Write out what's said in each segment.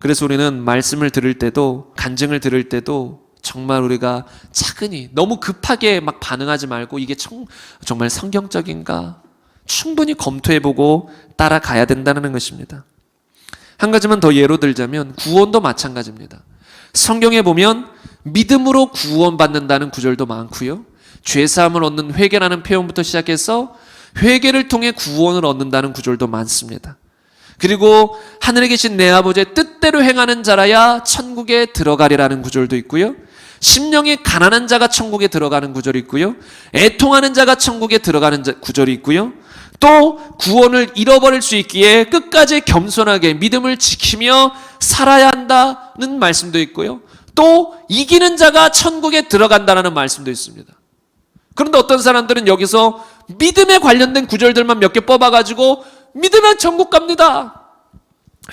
그래서 우리는 말씀을 들을 때도, 간증을 들을 때도 정말 우리가 차근히, 너무 급하게 막 반응하지 말고 이게 정말 성경적인가 충분히 검토해보고 따라가야 된다는 것입니다. 한 가지만 더 예로 들자면 구원도 마찬가지입니다. 성경에 보면 믿음으로 구원받는다는 구절도 많고요, 죄사함을 얻는 회개라는 표현부터 시작해서 회개를 통해 구원을 얻는다는 구절도 많습니다. 그리고 하늘에 계신 내 아버지의 뜻대로 행하는 자라야 천국에 들어가리라는 구절도 있고요, 심령이 가난한 자가 천국에 들어가는 구절이 있고요, 애통하는 자가 천국에 들어가는 구절이 있고요, 또 구원을 잃어버릴 수 있기에 끝까지 겸손하게 믿음을 지키며 살아야 한다는 말씀도 있고요, 또 이기는 자가 천국에 들어간다는 말씀도 있습니다. 그런데 어떤 사람들은 여기서 믿음에 관련된 구절들만 몇 개 뽑아가지고 믿으면 천국 갑니다,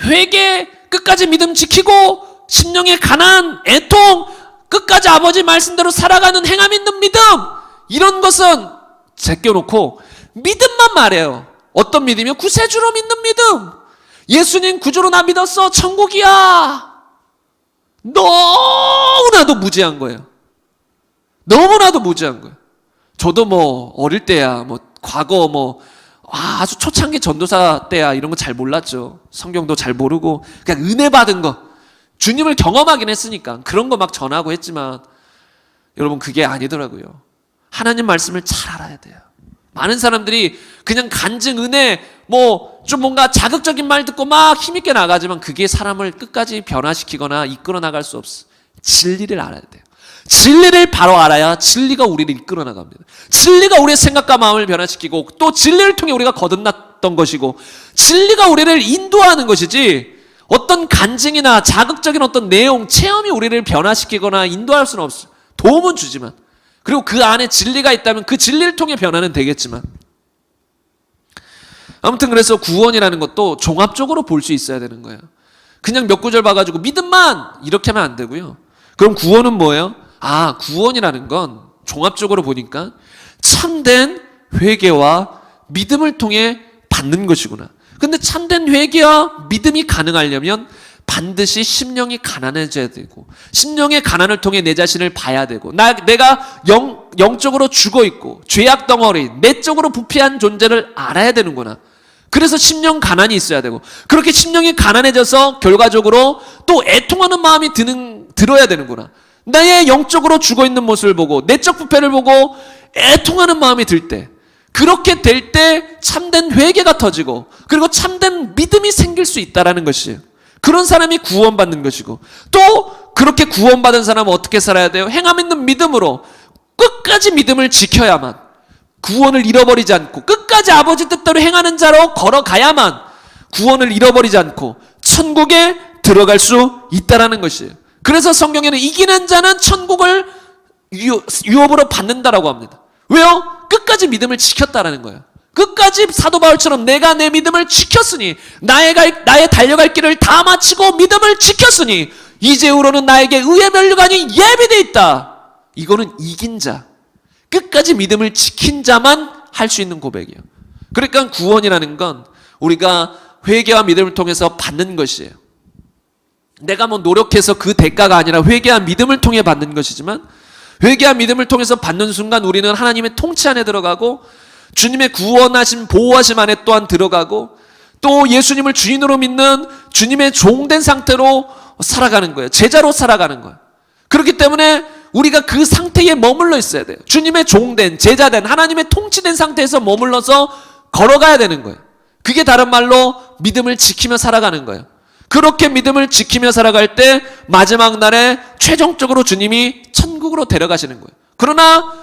회개, 끝까지 믿음 지키고 심령의 가난, 애통, 끝까지 아버지 말씀대로 살아가는 행함 있는 믿음, 이런 것은 제껴놓고 믿음만 말해요. 어떤 믿음이요? 구세주로 믿는 믿음. 예수님 구주로 나 믿었어, 천국이야. 너무나도 무지한 거예요. 너무나도 무지한 거예요. 저도 뭐 어릴 때야, 뭐 과거 아주 초창기 전도사 때야 이런 거 잘 몰랐죠. 성경도 잘 모르고 그냥 은혜 받은 거, 주님을 경험하긴 했으니까 그런 거 막 전하고 했지만 여러분, 그게 아니더라고요. 하나님 말씀을 잘 알아야 돼요. 많은 사람들이 그냥 간증, 은혜, 좀 뭔가 자극적인 말 듣고 막 힘있게 나가지만 그게 사람을 끝까지 변화시키거나 이끌어 나갈 수 없어. 진리를 알아야 돼요. 진리를 바로 알아야 진리가 우리를 이끌어 나갑니다. 진리가 우리의 생각과 마음을 변화시키고 또 진리를 통해 우리가 거듭났던 것이고 진리가 우리를 인도하는 것이지, 어떤 간증이나 자극적인 어떤 내용, 체험이 우리를 변화시키거나 인도할 수는 없어요. 도움은 주지만, 그리고 그 안에 진리가 있다면 그 진리를 통해 변화는 되겠지만, 아무튼 그래서 구원이라는 것도 종합적으로 볼 수 있어야 되는 거예요. 그냥 몇 구절 봐가지고 믿음만 이렇게 하면 안 되고요. 그럼 구원은 뭐예요? 구원이라는 건 종합적으로 보니까 참된 회개와 믿음을 통해 받는 것이구나. 근데 참된 회개와 믿음이 가능하려면 반드시 심령이 가난해져야 되고, 심령의 가난을 통해 내 자신을 봐야 되고, 내가 영적으로 죽어있고 죄악 덩어리, 내적으로 부패한 존재를 알아야 되는구나. 그래서 심령 가난이 있어야 되고, 그렇게 심령이 가난해져서 결과적으로 또 애통하는 마음이 들어야 되는구나. 나의 영적으로 죽어있는 모습을 보고 내적 부패를 보고 애통하는 마음이 들 때, 그렇게 될 때 참된 회개가 터지고 그리고 참된 믿음이 생길 수 있다는 것이에요. 그런 사람이 구원받는 것이고, 또 그렇게 구원받은 사람은 어떻게 살아야 돼요? 행함 있는 믿음으로 끝까지 믿음을 지켜야만, 구원을 잃어버리지 않고 끝까지 아버지 뜻대로 행하는 자로 걸어가야만 구원을 잃어버리지 않고 천국에 들어갈 수 있다는 것이에요. 그래서 성경에는 이기는 자는 천국을 유업으로 받는다라고 합니다. 왜요? 끝까지 믿음을 지켰다라는 거예요. 끝까지 사도 바울처럼 내가 내 믿음을 지켰으니, 나의 달려갈 길을 다 마치고 믿음을 지켰으니 이제후로는 나에게 의의 면류관이 예비되어 있다. 이거는 이긴 자, 끝까지 믿음을 지킨 자만 할 수 있는 고백이에요. 그러니까 구원이라는 건 우리가 회개와 믿음을 통해서 받는 것이에요. 내가 노력해서 그 대가가 아니라 회개와 믿음을 통해 받는 것이지만, 회개와 믿음을 통해서 받는 순간 우리는 하나님의 통치 안에 들어가고 주님의 구원하심, 보호하심 안에 또한 들어가고 또 예수님을 주인으로 믿는 주님의 종된 상태로 살아가는 거예요. 제자로 살아가는 거예요. 그렇기 때문에 우리가 그 상태에 머물러 있어야 돼요. 주님의 종된, 제자된, 하나님의 통치된 상태에서 머물러서 걸어가야 되는 거예요. 그게 다른 말로 믿음을 지키며 살아가는 거예요. 그렇게 믿음을 지키며 살아갈 때 마지막 날에 최종적으로 주님이 천국으로 데려가시는 거예요. 그러나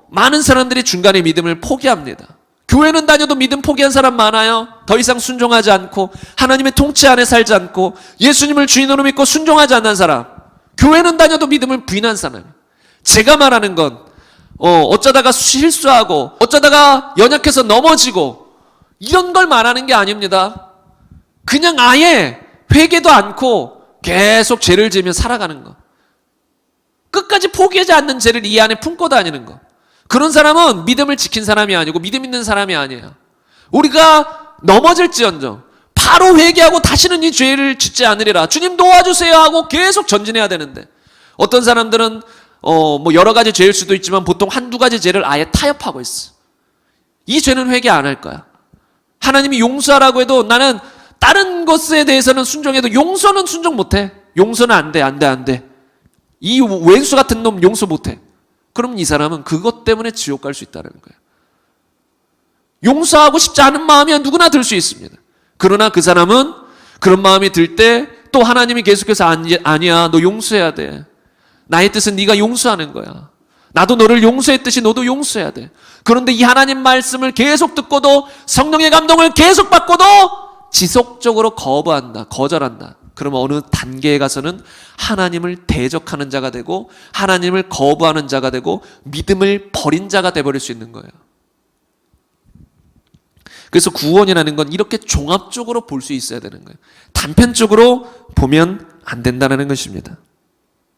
많은 사람들이 중간에 믿음을 포기합니다. 교회는 다녀도 믿음 포기한 사람 많아요. 더 이상 순종하지 않고 하나님의 통치 안에 살지 않고 예수님을 주인으로 믿고 순종하지 않는 사람, 교회는 다녀도 믿음을 부인한 사람. 제가 말하는 건 어쩌다가 실수하고 어쩌다가 연약해서 넘어지고 이런 걸 말하는 게 아닙니다. 그냥 아예 회개도 않고 계속 죄를 지으며 살아가는 거, 끝까지 포기하지 않는 죄를 이 안에 품고 다니는 거, 그런 사람은 믿음을 지킨 사람이 아니고 믿음 있는 사람이 아니에요. 우리가 넘어질지언정 바로 회개하고 다시는 이 죄를 짓지 않으리라. 주님 도와주세요 하고 계속 전진해야 되는데, 어떤 사람들은 뭐 여러 가지 죄일 수도 있지만 보통 한두 가지 죄를 아예 타협하고 있어. 이 죄는 회개 안 할 거야. 하나님이 용서하라고 해도 나는 다른 것에 대해서는 순종해도 용서는 순종 못해. 용서는 안 돼, 안 돼, 안 돼. 이 왼수 같은 놈 용서 못해. 그럼 이 사람은 그것 때문에 지옥 갈 수 있다는 거예요. 용서하고 싶지 않은 마음이 누구나 들 수 있습니다. 그러나 그 사람은 그런 마음이 들 때 또 하나님이 계속해서 아니야, 너 용서해야 돼. 나의 뜻은 네가 용서하는 거야. 나도 너를 용서했듯이 너도 용서해야 돼. 그런데 이 하나님 말씀을 계속 듣고도 성령의 감동을 계속 받고도 지속적으로 거부한다, 거절한다. 그러면 어느 단계에 가서는 하나님을 대적하는 자가 되고 하나님을 거부하는 자가 되고 믿음을 버린 자가 되어버릴 수 있는 거예요. 그래서 구원이라는 건 이렇게 종합적으로 볼 수 있어야 되는 거예요. 단편적으로 보면 안 된다는 것입니다.